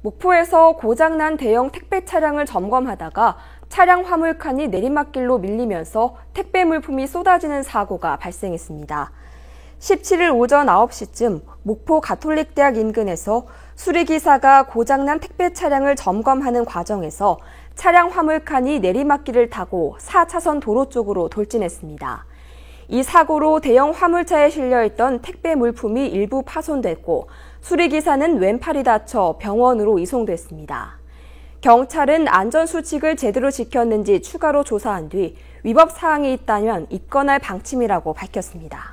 목포에서 고장난 대형 택배 차량을 점검하다가 차량 화물칸이 내리막길로 밀리면서 택배 물품이 쏟아지는 사고가 발생했습니다. 17일 오전 9시쯤 목포 가톨릭대학 인근에서 수리기사가 고장난 택배 차량을 점검하는 과정에서 차량 화물칸이 내리막길을 타고 4차선 도로 쪽으로 돌진했습니다. 이 사고로 대형 화물차에 실려있던 택배 물품이 일부 파손됐고 수리기사는 왼팔이 다쳐 병원으로 이송됐습니다. 경찰은 안전수칙을 제대로 지켰는지 추가로 조사한 뒤 위법 사항이 있다면 입건할 방침이라고 밝혔습니다.